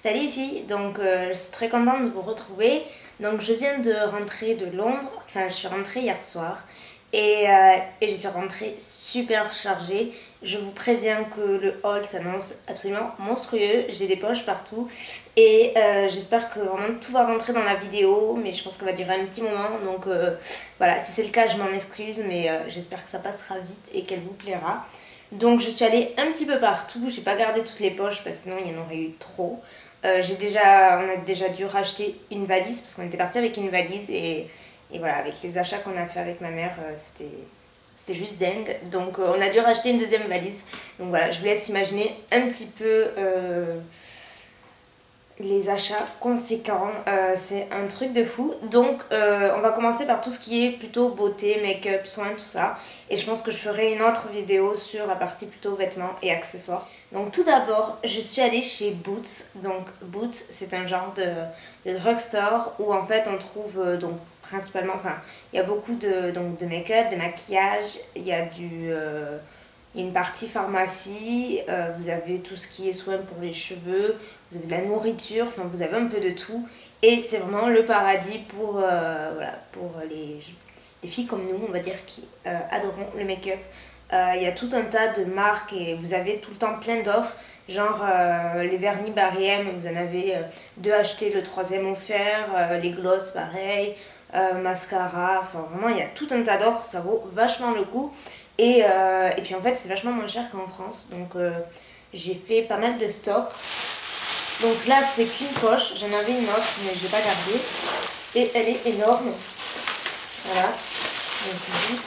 Salut les filles, donc je suis très contente de vous retrouver. Donc je viens de rentrer de Londres, enfin je suis rentrée hier soir et je suis rentrée super chargée. Je vous préviens que le haul s'annonce absolument monstrueux, j'ai des poches partout et j'espère que vraiment tout va rentrer dans la vidéo, mais je pense qu'elle va durer un petit moment. Donc voilà, si c'est le cas je m'en excuse, mais j'espère que ça passera vite et qu'elle vous plaira. Donc je suis allée un petit peu partout, j'ai pas gardé toutes les poches parce que sinon il y en aurait eu trop. On a déjà dû racheter une valise parce qu'on était parti avec une valise et voilà, avec les achats qu'on a fait avec ma mère, c'était juste dingue. Donc on a dû racheter une deuxième valise. Donc voilà, je vous laisse imaginer un petit peu les achats conséquents, c'est un truc de fou. Donc on va commencer par tout ce qui est plutôt beauté, make-up, soins, tout ça. Et je pense que je ferai une autre vidéo sur la partie plutôt vêtements et accessoires. Donc tout d'abord, je suis allée chez Boots. Donc Boots, c'est un genre de drugstore où en fait on trouve donc principalement, enfin il y a beaucoup de make-up, de maquillage, il y a une partie pharmacie, vous avez tout ce qui est soins pour les cheveux, vous avez de la nourriture, enfin vous avez un peu de tout. Et c'est vraiment le paradis pour, voilà, pour les filles comme nous, on va dire, qui adorons le make-up. Il y a tout un tas de marques et vous avez tout le temps plein d'offres. Genre les vernis Bariem, vous en avez deux achetés, le troisième offert, les gloss pareil, mascara, enfin vraiment il y a tout un tas d'offres, ça vaut vachement le coup. Et puis en fait c'est vachement moins cher qu'en France, donc j'ai fait pas mal de stocks. Donc là c'est qu'une poche, j'en avais une autre mais je ne l'ai pas gardée. Et elle est énorme. Voilà. Donc Boots.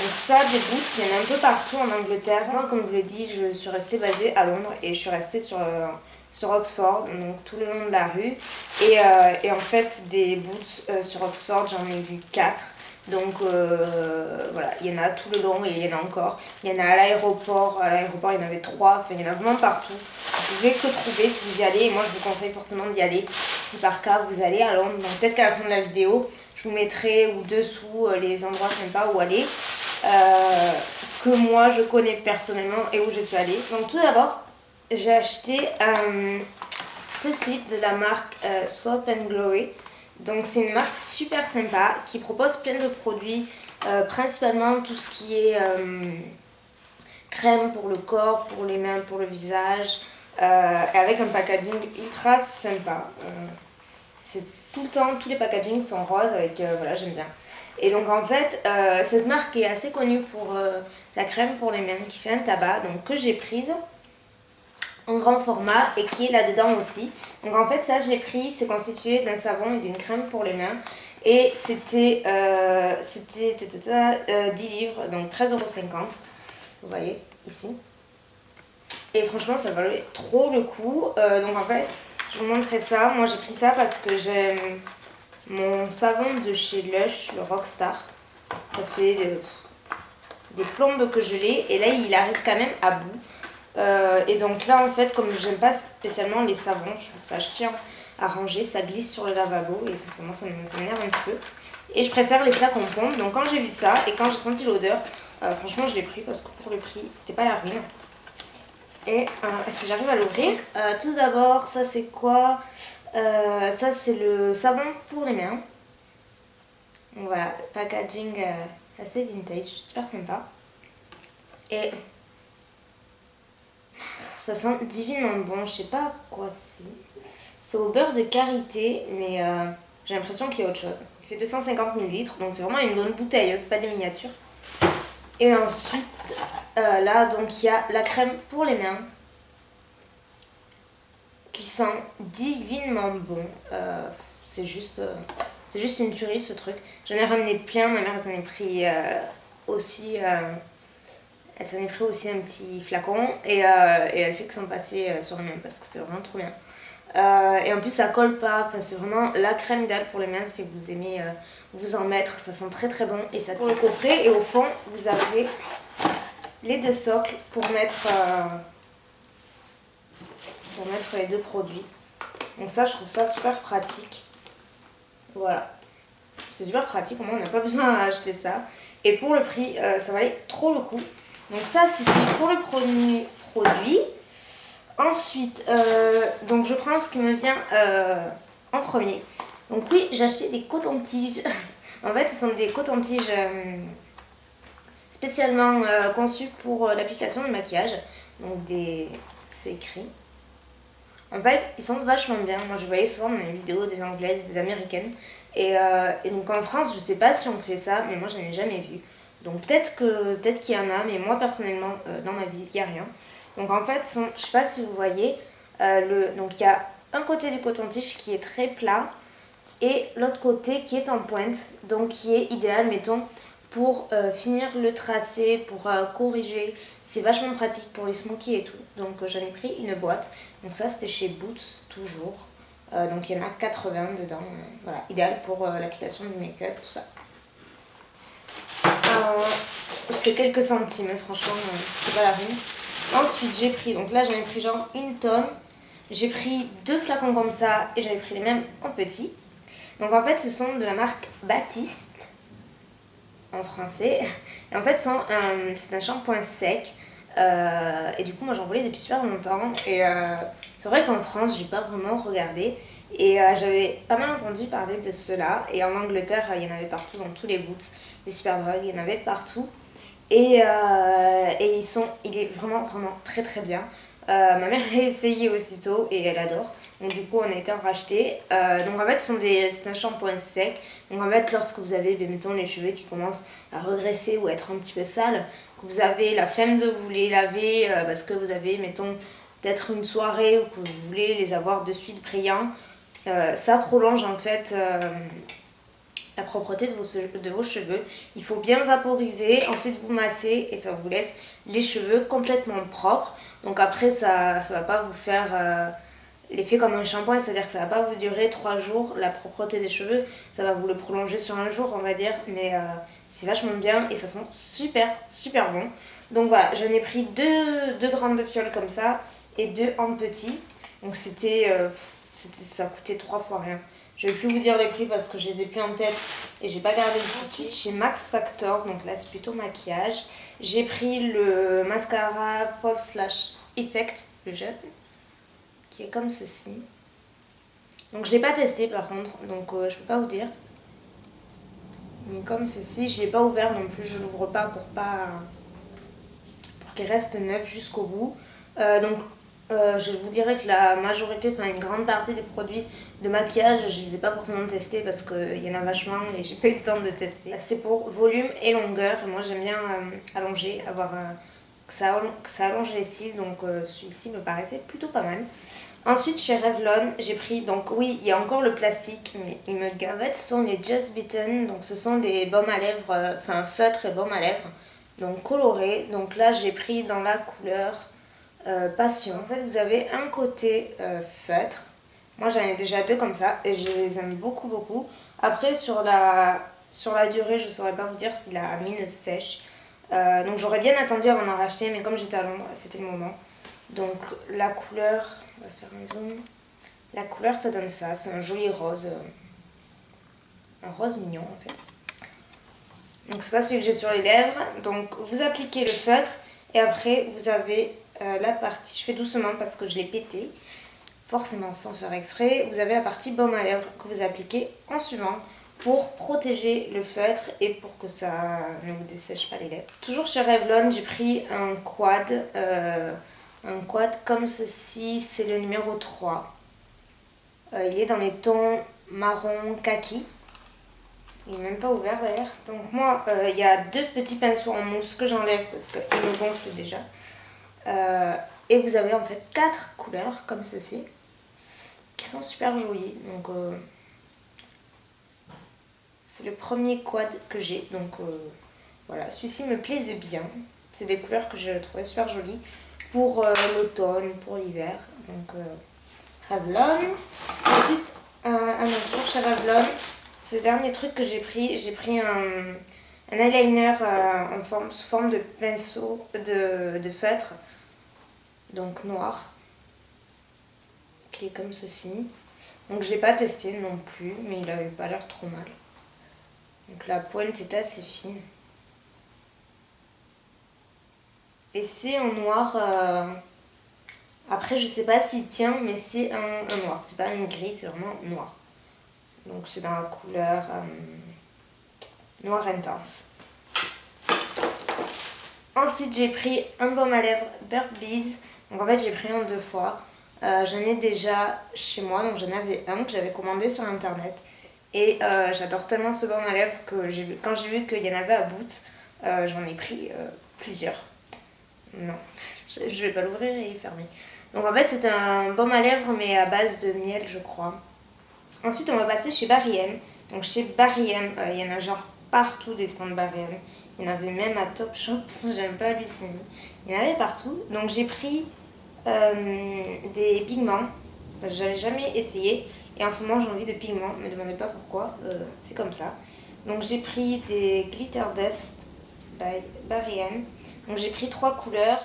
Donc ça, des Boots, il y en a un peu partout en Angleterre. Moi, comme je vous l'ai dit, je suis restée basée à Londres et je suis restée sur Oxford, donc tout le long de la rue. Et en fait, des Boots sur Oxford, j'en ai vu 4. Donc voilà, il y en a tout le long et il y en a encore. Il y en a à l'aéroport, il y en avait 3, enfin il y en a vraiment partout. Vous pouvez que trouver si vous y allez et moi je vous conseille fortement d'y aller si par cas vous allez à Londres. Donc peut-être qu'à la fin de la vidéo, je vous mettrai ou dessous les endroits sympas où aller. Que moi je connais personnellement et où je suis allée. Donc tout d'abord, j'ai acheté ceci de la marque Soap and Glory. Donc c'est une marque super sympa qui propose plein de produits, principalement tout ce qui est crème pour le corps, pour les mains, pour le visage, avec un packaging ultra sympa. C'est tout le temps, tous les packagings sont roses avec, voilà, j'aime bien. Et donc en fait, cette marque est assez connue pour sa crème pour les mains qui fait un tabac, donc que j'ai prise en grand format et qui est là-dedans aussi. Donc en fait ça je l'ai pris, c'est constitué d'un savon et d'une crème pour les mains. Et c'était 10 livres, donc 13,50 €. Vous voyez ici. Et franchement ça valait trop le coup. Donc en fait je vous montrerai ça. Moi j'ai pris ça parce que j'aime mon savon de chez Lush, le Rockstar. Ça fait des plombes que je l'ai et là il arrive quand même à bout. Et donc là en fait comme j'aime pas spécialement les savons, je trouve ça chiant à ranger, ça glisse sur le lavabo et ça commence à m'énerve un petit peu. Et je préfère les flacons pommes, donc quand j'ai vu ça et quand j'ai senti l'odeur, franchement je l'ai pris parce que pour le prix c'était pas la ruine. Et si j'arrive à l'ouvrir, tout d'abord ça c'est quoi? Ça c'est le savon pour les mains. Donc voilà, packaging assez vintage, super sympa. Et ça sent divinement bon, je sais pas quoi c'est. C'est au beurre de karité, mais j'ai l'impression qu'il y a autre chose. Il fait 250 ml, donc c'est vraiment une bonne bouteille, c'est pas des miniatures. Et ensuite, là, donc il y a la crème pour les mains, qui sent divinement bon. C'est juste une tuerie ce truc. J'en ai ramené plein, ma mère elle s'en est pris aussi. Elle s'en est pris aussi un petit flacon et elle fait que s'en passer sur les mains parce que c'est vraiment trop bien. Et en plus ça colle pas, enfin, c'est vraiment la crème idéale pour les mains si vous aimez vous en mettre, ça sent très très bon et ça tient. Pour le coffret et au fond vous avez les deux socles pour mettre les deux produits. Donc ça je trouve ça super pratique. Voilà, c'est super pratique, au moins on n'a pas besoin d'acheter ça. Et pour le prix ça valait trop le coup. Donc ça c'était pour le premier produit. Ensuite, donc je prends ce qui me vient en premier. Donc oui, j'ai acheté des cotons-tiges. En fait, ce sont des cotons-tiges spécialement conçus pour l'application de maquillage. Donc c'est écrit. En fait, ils sont vachement bien. Moi, je voyais souvent dans les vidéos des anglaises, des américaines. Et donc en France, je sais pas si on fait ça, mais moi, je n'ai jamais vu. Donc peut-être qu'il y en a, mais moi, personnellement, dans ma vie, il n'y a rien. Donc en fait, je sais pas si vous voyez, donc il y a un côté du coton-tige qui est très plat et l'autre côté qui est en pointe, donc qui est idéal, mettons, pour finir le tracé, pour corriger. C'est vachement pratique pour les smokies et tout. Donc j'en ai pris une boîte. Donc ça c'était chez Boots, toujours. Donc il y en a 80 dedans. Voilà, idéal pour l'application du make-up, tout ça. C'est quelques centimes, franchement, c'est pas la rime. Ensuite j'ai pris, donc là j'en ai pris genre une tonne. J'ai pris 2 flacons comme ça et j'avais pris les mêmes en petit. Donc en fait ce sont de la marque Baptiste en français. Et en fait c'est un shampoing sec. Et du coup moi j'en voulais depuis super longtemps. Et c'est vrai qu'en France j'ai pas vraiment regardé. Et j'avais pas mal entendu parler de cela. Et en Angleterre il y en avait partout dans tous les Boots, les Superdrug, il y en avait partout. Et il est vraiment très très bien. Ma mère l'a essayé aussitôt et elle adore. Donc du coup on a été en racheter. Donc en fait c'est un shampoing sec. Donc en fait lorsque vous avez, mettons, les cheveux qui commencent à regresser ou être un petit peu sales, que vous avez la flemme de vous les laver parce que vous avez, mettons, peut-être une soirée ou que vous voulez les avoir de suite brillants, ça prolonge en fait la propreté de vos cheveux. Il faut bien vaporiser, ensuite vous massez et ça vous laisse les cheveux complètement propres. Donc après ça va pas vous faire l'effet comme un shampoing, c'est-à-dire que ça va pas vous durer 3 jours la propreté des cheveux, ça va vous le prolonger sur un jour on va dire, mais c'est vachement bien et ça sent super bon. Donc voilà, j'en ai pris deux grandes fioles comme ça et 2 en petit. Donc ça coûtait 3 fois rien. Je vais plus vous dire les prix parce que je les ai plus en tête et j'ai pas gardé le tissu. Chez Max Factor, donc là c'est plutôt maquillage. J'ai pris le mascara False Lash Effect, le jeune, qui est comme ceci. Donc je l'ai pas testé par contre, donc je peux pas vous dire. Mais comme ceci, je l'ai pas ouvert non plus, je l'ouvre pas pour qu'il reste neuf jusqu'au bout. Je vous dirais que la majorité, enfin une grande partie des produits de maquillage, je les ai pas forcément testés parce qu'il y en a vachement et j'ai pas eu le temps de tester. C'est pour volume et longueur. Moi j'aime bien allonger, que ça allonge les cils, donc celui-ci me paraissait plutôt pas mal. Ensuite chez Revlon, j'ai pris, donc oui, il y a encore le plastique, mais il me gave. En fait, ce sont les Just Bitten, donc ce sont des baumes à lèvres, feutres et baumes à lèvres, donc colorés. Donc là j'ai pris dans la couleur Passion. En fait, vous avez un côté feutre. Moi, j'en ai déjà 2 comme ça et je les aime beaucoup. Après, sur la durée, je saurais pas vous dire si la mine sèche. Donc, j'aurais bien attendu avant d'en racheter, mais comme j'étais à Londres, c'était le moment. Donc, la couleur, on va faire un zoom. La couleur, ça donne ça. C'est un joli rose. Un rose mignon, en fait. Donc, c'est pas celui que j'ai sur les lèvres. Donc, vous appliquez le feutre et après, vous avez la partie, je fais doucement parce que je l'ai pété, forcément sans faire exprès, vous avez la partie baume à lèvres que vous appliquez en suivant pour protéger le feutre et pour que ça ne vous dessèche pas les lèvres. Toujours chez Revlon, j'ai pris un quad comme ceci, c'est le numéro 3. Il est dans les tons marron kaki. Il n'est même pas ouvert d'ailleurs. Donc moi, il y a 2 petits pinceaux en mousse que j'enlève parce qu'ils me gonflent déjà. Et vous avez en fait 4 couleurs comme ceci qui sont super jolies. Donc c'est le premier quad que j'ai. Donc voilà, celui-ci me plaisait bien. C'est des couleurs que je trouvais super jolies pour l'automne, pour l'hiver. Donc Revlon. Ensuite, un autre jour chez Revlon, c'est le dernier truc que j'ai pris. J'ai pris un eyeliner sous forme de pinceau de feutre. Donc noir, qui est comme ceci. Donc je l'ai pas testé non plus, mais il avait pas l'air trop mal. Donc la pointe est assez fine. Et c'est en noir Après, je sais pas s'il tient, mais c'est un noir. C'est pas un gris, c'est vraiment noir. Donc c'est dans la couleur noir intense. Ensuite, j'ai pris un baume à lèvres Burt's Bees. Donc en fait, j'ai pris en 2 fois. J'en ai déjà chez moi, donc j'en avais un que j'avais commandé sur internet. Et j'adore tellement ce baume à lèvres que quand j'ai vu qu'il y en avait à Boots, j'en ai pris plusieurs. Non, je vais pas l'ouvrir, il est fermé. Donc en fait, c'est un baume à lèvres, mais à base de miel, je crois. Ensuite, on va passer chez Barry M. Donc chez Barry M, il y en a genre partout des stands Barry M. Il y en avait même à Topshop, j'aime pas halluciner. Il y en avait partout. Donc j'ai pris des pigments. J'avais jamais essayé. Et en ce moment, j'ai envie de pigments. Ne me demandez pas pourquoi, c'est comme ça. Donc j'ai pris des Glitter Dust by Barry M. Donc j'ai pris 3 couleurs.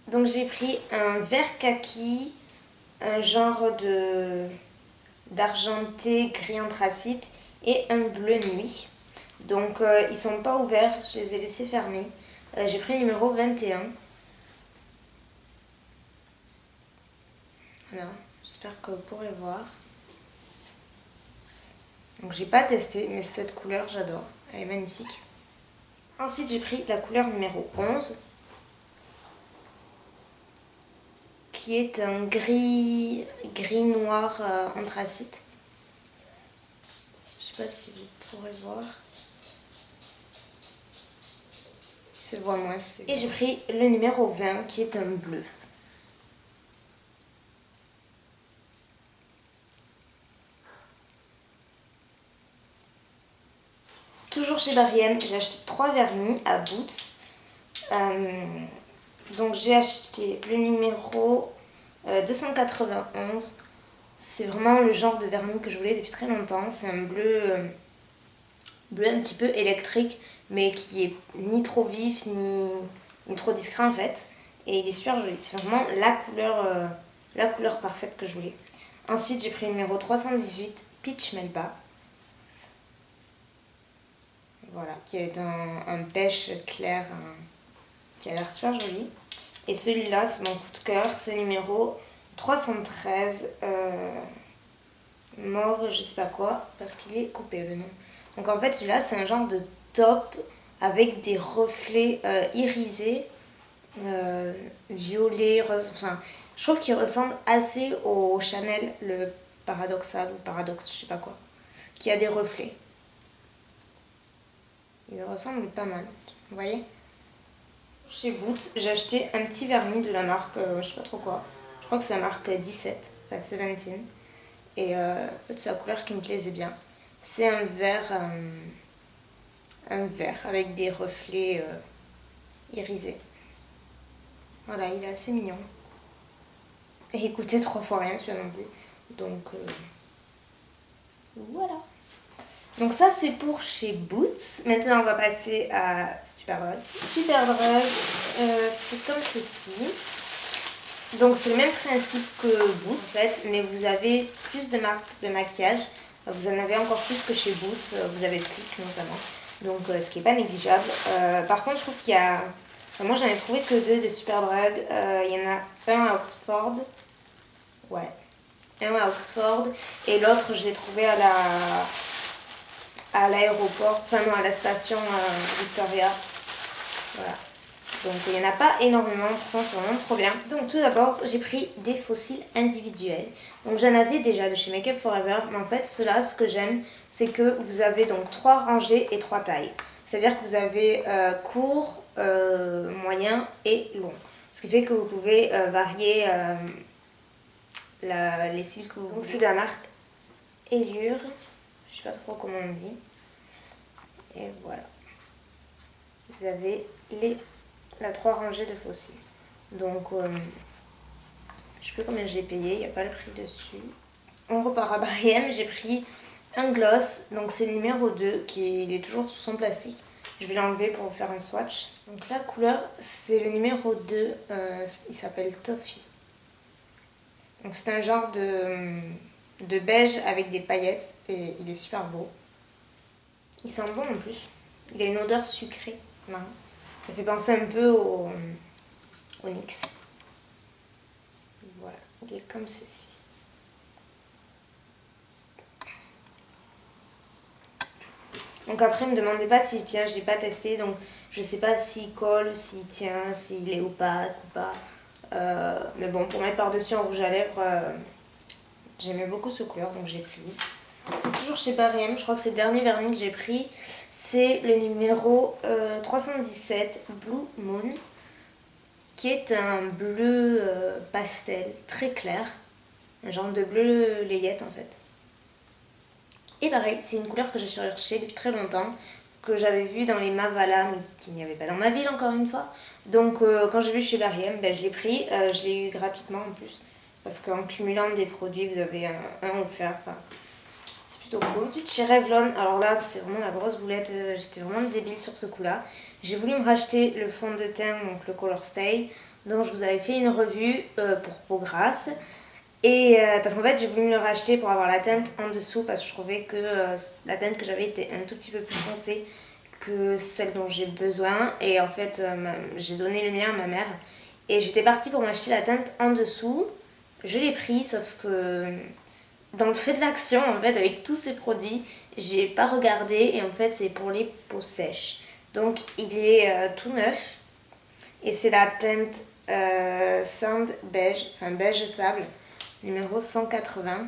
Donc j'ai pris un vert kaki, un genre d'argenté gris anthracite et un bleu nuit. Donc ils sont pas ouverts, je les ai laissés fermés. J'ai pris le numéro 21. Voilà, j'espère que vous pourrez voir. Donc j'ai pas testé, mais cette couleur j'adore, elle est magnifique. Ensuite j'ai pris la couleur numéro 11, qui est un gris noir anthracite. Je sais pas si vous pourrez voir. Il se voit moins. Et j'ai pris le numéro 20 qui est un bleu. Toujours chez Barry M, j'ai acheté 3 vernis à Boots. Donc j'ai acheté le numéro 291. C'est vraiment le genre de vernis que je voulais depuis très longtemps. C'est un bleu un petit peu électrique, mais qui est ni trop vif ni trop discret en fait. Et il est super joli. C'est vraiment la couleur parfaite que je voulais. Ensuite j'ai pris le numéro 318 Peach Melba. Voilà, qui est un pêche clair qui a l'air super joli. Et celui-là, c'est mon coup de cœur, c'est le numéro 313 mauve, je sais pas quoi, parce qu'il est coupé le nom. Donc en fait, celui-là, c'est un genre de top avec des reflets irisés, violet, rose. Enfin, je trouve qu'il ressemble assez au Chanel, le paradoxal ou paradoxe, je sais pas quoi, qui a des reflets. Il ressemble pas mal, vous voyez. Chez Boots, j'ai acheté un petit vernis de la marque, je sais pas trop quoi. Je crois que c'est la marque 17, enfin 17. Et en fait, c'est la couleur qui me plaisait bien. C'est un vert avec des reflets irisés. Voilà, il est assez mignon. Et il coûtait 3 fois rien, celui-là non plus. Donc, voilà. Donc ça c'est pour chez Boots. Maintenant on va passer à Superdrug. Superdrug, c'est comme ceci. Donc c'est le même principe que Boots en fait, mais vous avez plus de marques de maquillage. Vous en avez encore plus que chez Boots. Vous avez Click notamment. Donc ce qui n'est pas négligeable. Par contre je trouve qu'il y a... Enfin, moi j'en ai trouvé que 2 des Superdrug. Il y en a un à Oxford. Ouais. Un à Oxford. Et l'autre je l'ai trouvé à l'aéroport, enfin non, à la station Victoria. Voilà. Donc il n'y en a pas énormément, pourtant c'est vraiment trop bien. Donc tout d'abord, j'ai pris des fossiles individuels. Donc j'en avais déjà de chez Make Up For Ever, mais en fait ceux-là, ce que j'aime, c'est que vous avez donc 3 rangées et 3 tailles. C'est-à-dire que vous avez court, moyen et long. Ce qui fait que vous pouvez varier les cils que vous voulez. Donc c'est de la marque Allure. Je sais pas trop comment on dit. Et voilà. Vous avez la 3 rangées de fossiles. Donc, je sais plus combien je l'ai payé, il n'y a pas le prix dessus. On repart à Barry M, j'ai pris un gloss. Donc c'est le numéro 2, il est toujours sous son plastique. Je vais l'enlever pour vous faire un swatch. Donc la couleur, c'est le numéro 2, il s'appelle Toffee. Donc c'est un genre de beige avec des paillettes et il est super beau. Il sent bon en plus. Il a une odeur sucrée. Non. Ça fait penser un peu au NYX. Voilà, il est comme ceci. Donc après, me demandez pas s'il tient, j'ai pas testé, donc je sais pas s'il colle, s'il tient, s'il est opaque ou pas. Mais bon, pour mettre par-dessus en rouge à lèvres, j'aimais beaucoup ce couleur, donc j'ai pris. C'est toujours chez Bariem, je crois que c'est le dernier vernis que j'ai pris. C'est le numéro 317 Blue Moon, qui est un bleu pastel très clair, un genre de bleu layette en fait. Et pareil, c'est une couleur que j'ai cherchée depuis très longtemps, que j'avais vue dans les Mavala, mais qu'il n'y avait pas dans ma ville encore une fois. Donc quand j'ai vu chez Bariem, ben, je l'ai pris, je l'ai eu gratuitement en plus. Parce qu'en cumulant des produits, vous avez un offert. Enfin, c'est plutôt cool. Ensuite, chez Revlon, alors là, c'est vraiment la grosse boulette. J'étais vraiment débile sur ce coup-là. J'ai voulu me racheter le fond de teint, donc le Color Stay, dont je vous avais fait une revue pour peau grasse. Et parce qu'en fait, j'ai voulu me le racheter pour avoir la teinte en dessous, parce que je trouvais que la teinte que j'avais était un tout petit peu plus foncée que celle dont j'ai besoin. Et en fait, j'ai donné le mien à ma mère. Et j'étais partie pour m'acheter la teinte en dessous. Je l'ai pris, sauf que dans le feu de l'action, en fait, avec tous ces produits, j'ai pas regardé. Et en fait, c'est pour les peaux sèches. Donc, il est tout neuf. Et c'est la teinte sand beige, enfin beige sable, numéro 180.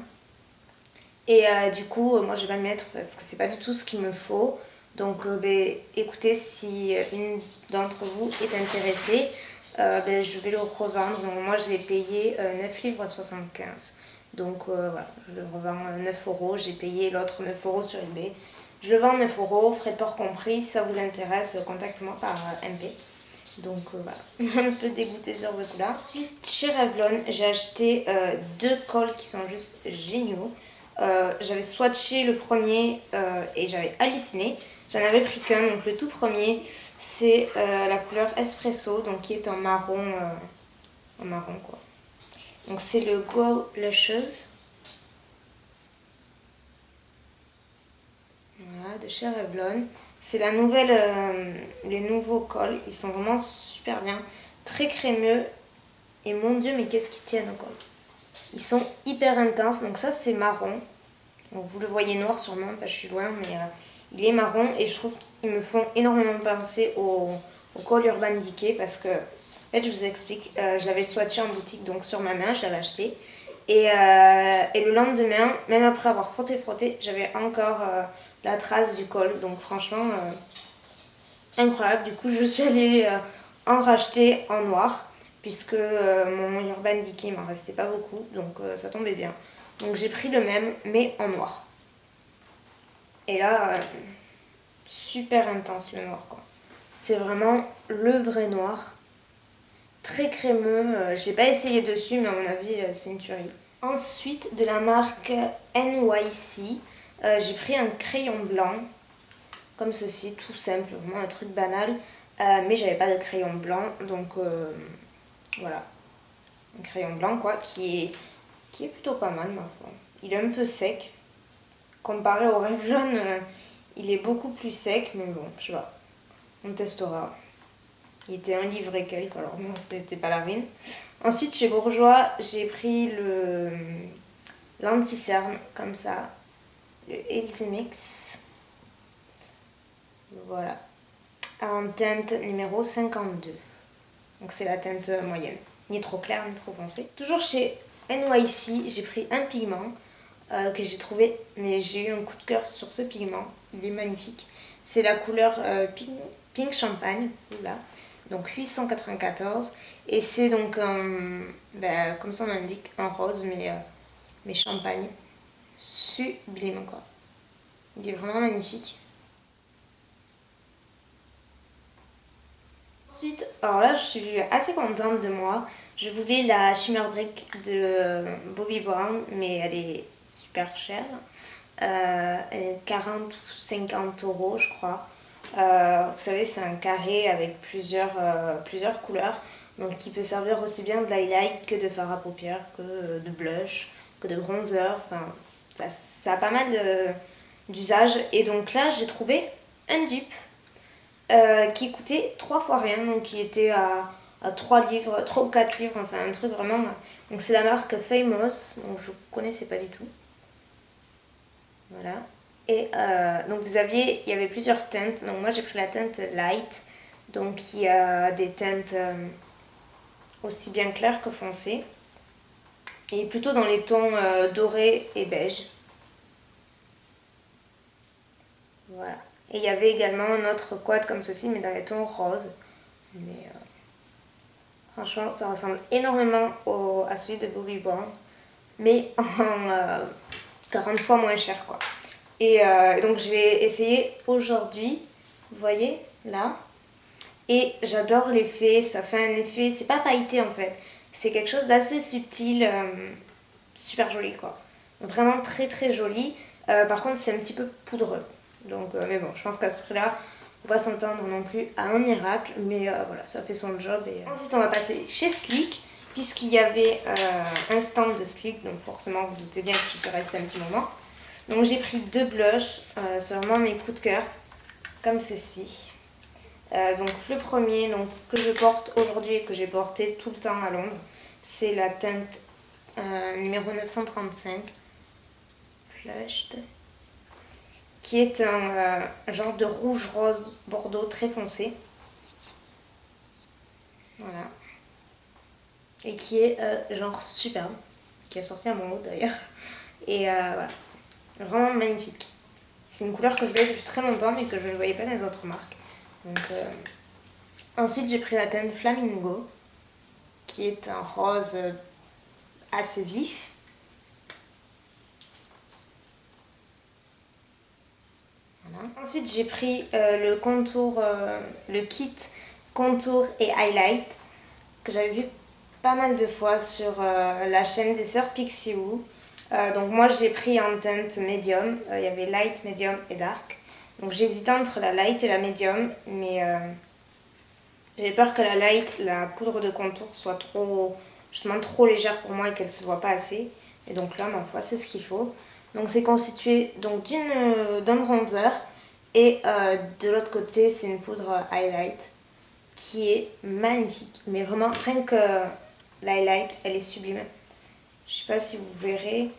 Et du coup, moi je vais pas le mettre parce que c'est pas du tout ce qu'il me faut. Donc ben, écoutez, si une d'entre vous est intéressée, ben, je vais le revendre. Donc moi je l'ai payé 9 livres 75. Donc voilà, je le revends 9 euros. J'ai payé l'autre 9 euros sur eBay. Je le vends 9 euros, frais de port compris. Si ça vous intéresse, contactez-moi par MP. Donc voilà, un peu dégoûtée sur ce coup-là. Ensuite, chez Revlon, j'ai acheté deux cols qui sont juste géniaux. J'avais swatché le premier et j'avais halluciné. J'en avais pris qu'un, donc le tout premier, c'est la couleur Espresso, donc qui est en marron quoi. Donc c'est le Go Luscious. Voilà, de chez Revlon. C'est la nouvelle, les nouveaux cols, ils sont vraiment super bien, très crémeux. Et mon dieu, mais qu'est-ce qu'ils tiennent quoi. Ils sont hyper intenses, donc ça c'est marron. Donc vous le voyez noir sûrement, parce que je suis loin, mais il est marron et je trouve qu'ils me font énormément penser au col Urban Decay parce que, en fait, je vous explique, je l'avais swatché en boutique, donc sur ma main, je l'avais acheté. Et le lendemain, même après avoir frotté, j'avais encore la trace du col. Donc franchement, incroyable. Du coup, je suis allée en racheter en noir, puisque mon Urban Decay m'en restait pas beaucoup, donc ça tombait bien. Donc j'ai pris le même, mais en noir. Et là, super intense le noir, quoi. C'est vraiment le vrai noir. Très crémeux. Je l'ai pas essayé dessus, mais à mon avis, c'est une tuerie. Ensuite, de la marque NYC, j'ai pris un crayon blanc, comme ceci, tout simple, vraiment un truc banal. Mais j'avais pas de crayon blanc, donc voilà. Un crayon blanc, quoi, qui est plutôt pas mal, ma foi. Il est un peu sec. Comparé au Revlon, il est beaucoup plus sec, mais bon, je sais pas. On testera. Il était un livre et quelques, alors non, c'était pas la ruine. Ensuite, chez Bourjois, j'ai pris l'anti-cerne, comme ça. Le Easy Mix. Voilà. En teinte numéro 52. Donc c'est la teinte moyenne. Ni trop clair, ni trop foncé. Toujours chez NYC, j'ai pris un pigment que j'ai trouvé, mais j'ai eu un coup de cœur sur ce pigment. Il est magnifique. C'est la couleur Pink Champagne. Là. Donc 894. Et c'est donc, comme son indique, un rose, mais champagne. Sublime, quoi. Il est vraiment magnifique. Ensuite, alors là, je suis assez contente de moi. Je voulais la Shimmer Brick de Bobbi Brown, mais elle est super chère. Elle est 40 ou 50 euros, je crois. Vous savez, c'est un carré avec plusieurs couleurs. Donc, qui peut servir aussi bien de highlight que de fard à paupières, que de blush, que de bronzer. Enfin, ça a pas mal d'usages. Et donc là, j'ai trouvé un dupe qui coûtait 3 fois rien, donc qui était à 3 livres, 3 ou 4 livres, enfin un truc vraiment Donc c'est la marque Famous, donc je ne connaissais pas du tout. Voilà. Et donc il y avait plusieurs teintes. Donc moi j'ai pris la teinte Light, donc il y a des teintes aussi bien claires que foncées. Et plutôt dans les tons dorés et beige. Voilà. Et il y avait également un autre quad comme ceci, mais dans les tons roses. Mais franchement, ça ressemble énormément à celui de Bobbi Brown, mais en 40 fois moins cher, quoi. Et donc, je l'ai essayé aujourd'hui, vous voyez, là. Et j'adore l'effet, ça fait un effet, c'est pas pailleté en fait, c'est quelque chose d'assez subtil, super joli, quoi. Vraiment très très joli. Par contre, c'est un petit peu poudreux. Donc, mais bon, je pense qu'à ce prix-là, on va s'entendre non plus à un miracle, mais voilà, ça fait son job. Et ensuite, on va passer chez Sleek, puisqu'il y avait un stand de Sleek, donc forcément, vous doutez bien que je suis restée un petit moment. Donc, j'ai pris 2 blushs, c'est vraiment mes coups de cœur, comme ceci. Donc, le premier donc, que je porte aujourd'hui et que j'ai porté tout le temps à Londres, c'est la teinte numéro 935, Flushed, qui est un genre de rouge rose bordeaux très foncé. Voilà. Et qui est genre superbe, qui est sorti à mon haut d'ailleurs. Et voilà, vraiment magnifique. C'est une couleur que je voulais depuis très longtemps mais que je ne voyais pas dans les autres marques. Donc, ensuite j'ai pris la teinte Flamingo, qui est un rose assez vif. Voilà. Ensuite j'ai pris le contour, le kit contour et highlight que j'avais vu pas mal de fois sur la chaîne des sœurs Pixie Woo. Donc moi j'ai pris en teinte médium, il y avait light, médium et dark. Donc j'hésitais entre la light et la médium, mais j'avais peur que la light, la poudre de contour, soit justement trop légère pour moi et qu'elle se voit pas assez. Et donc là, ma foi, c'est ce qu'il faut. Donc c'est constitué donc d'un bronzer et de l'autre côté, c'est une poudre highlight qui est magnifique. Mais vraiment, rien que l'highlight, elle est sublime. Je sais pas si vous verrez.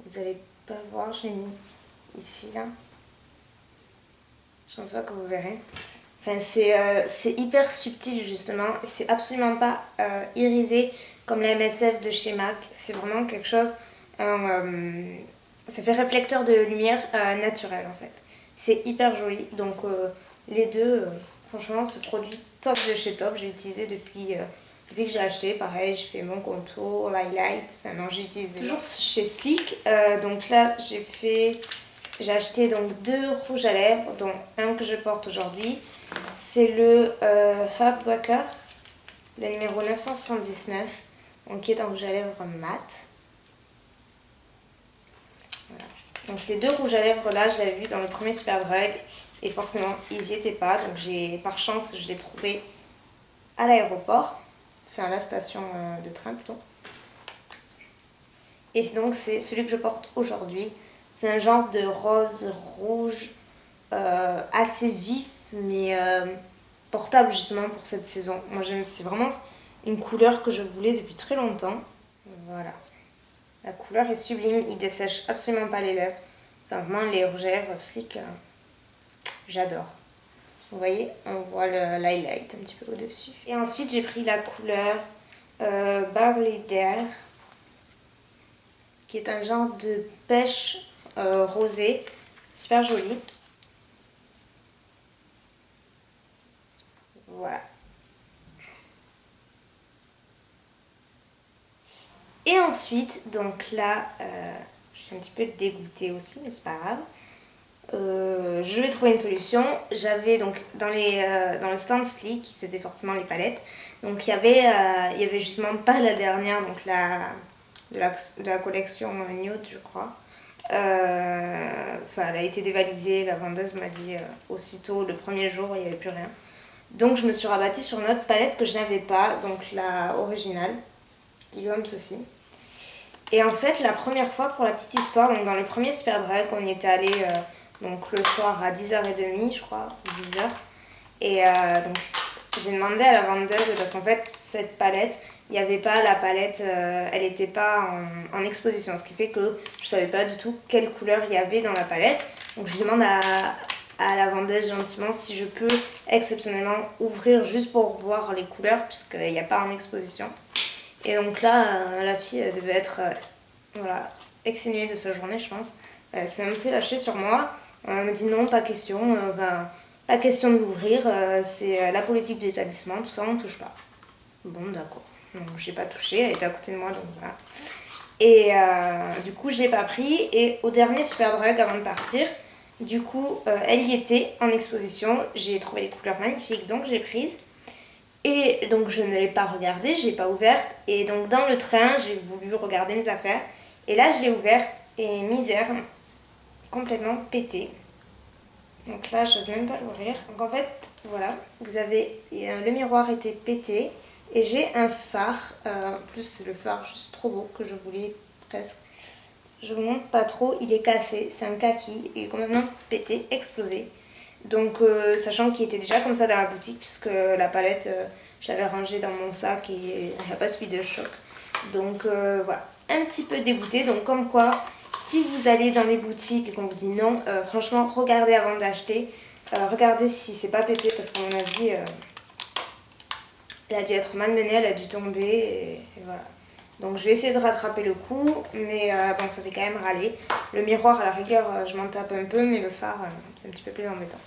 Vous allez pas voir, j'ai mis ici, là. Je pense pas que vous verrez. Enfin, c'est hyper subtil, justement. C'est absolument pas irisé comme la MSF de chez MAC. C'est vraiment quelque chose... ça fait réflecteur de lumière naturel, en fait. C'est hyper joli. Donc, les deux, franchement, ce produit top de chez Top. J'ai utilisé depuis que j'ai acheté. Pareil, je fais mon contour, l'highlight. Enfin, non, j'ai utilisé toujours chez Sleek. Donc là, j'ai acheté donc 2 rouges à lèvres, dont un que je porte aujourd'hui. C'est le Heartbreaker, le numéro 979, donc qui est un rouge à lèvres mat. Voilà. Donc les 2 rouges à lèvres là, je l'avais vu dans le premier Superdrug et forcément ils n'y étaient pas. Donc par chance, je l'ai trouvé à l'aéroport, enfin à la station de train plutôt. Et donc c'est celui que je porte aujourd'hui. C'est un genre de rose rouge assez vif, mais portable justement pour cette saison. Moi c'est vraiment une couleur que je voulais depuis très longtemps. Voilà. La couleur est sublime, il dessèche absolument pas les lèvres. Enfin, vraiment les rouges à lèvres Sleek, j'adore. Vous voyez, on voit l'highlight un petit peu au-dessus. Et ensuite j'ai pris la couleur Barley Dare, qui est un genre de pêche rosé, super joli. Voilà. Et ensuite, donc là, je suis un petit peu dégoûtée aussi, mais c'est pas grave. Je vais trouver une solution. J'avais donc dans le stand Sleek qui faisait forcément les palettes. Donc il y avait justement pas la dernière, donc de la collection Nude, je crois. Enfin, elle a été dévalisée. La vendeuse m'a dit aussitôt le premier jour il n'y avait plus rien. Donc je me suis rabattue sur une autre palette que je n'avais pas, donc la originale, qui est comme ceci. Et en fait, la première fois, pour la petite histoire, donc dans le premier Superdrug, on y était allé donc le soir à 10h30, je crois, ou 10h. Et donc j'ai demandé à la vendeuse parce qu'en fait cette palette, il n'y avait pas la palette, elle n'était pas en exposition, ce qui fait que je savais pas du tout quelle couleur il y avait dans la palette. Donc je demande à la vendeuse gentiment si je peux exceptionnellement ouvrir juste pour voir les couleurs puisqu'il n'y a pas en exposition. Et donc là, la fille devait être voilà, exténuée de sa journée, je pense. Elle s'est un peu lâchée sur moi. Elle me dit non, pas question, pas question de l'ouvrir, c'est la politique de l'établissement, tout ça, on ne touche pas. Bon, d'accord. Donc j'ai pas touché, elle était à côté de moi, donc voilà. Et du coup, j'ai pas pris. Et au dernier Superdrug, avant de partir, du coup, elle y était en exposition. J'ai trouvé les couleurs magnifiques, donc j'ai prise. Et donc je ne l'ai pas regardée, je l'ai pas ouverte. Et donc dans le train, j'ai voulu regarder mes affaires. Et là, je l'ai ouverte et misère, complètement pétée. Donc là, je n'ose même pas l'ouvrir. Donc en fait, voilà, vous avez le miroir était pété. Et j'ai un phare, en plus c'est le phare juste trop beau que je voulais presque. Je vous montre pas trop, il est cassé, c'est un kaki, il est complètement pété, explosé. Donc sachant qu'il était déjà comme ça dans la boutique puisque la palette je l'avais rangée dans mon sac et il n'a pas suivi de choc. Donc voilà, un petit peu dégoûtée. Donc comme quoi, si vous allez dans les boutiques et qu'on vous dit non, franchement regardez avant d'acheter. Regardez si c'est pas pété parce qu'à mon avis elle a dû être malmenée, elle a dû tomber et voilà. Donc je vais essayer de rattraper le coup, mais bon, ça fait quand même râler. Le miroir, à la rigueur, je m'en tape un peu, mais le phare, c'est un petit peu plus embêtant.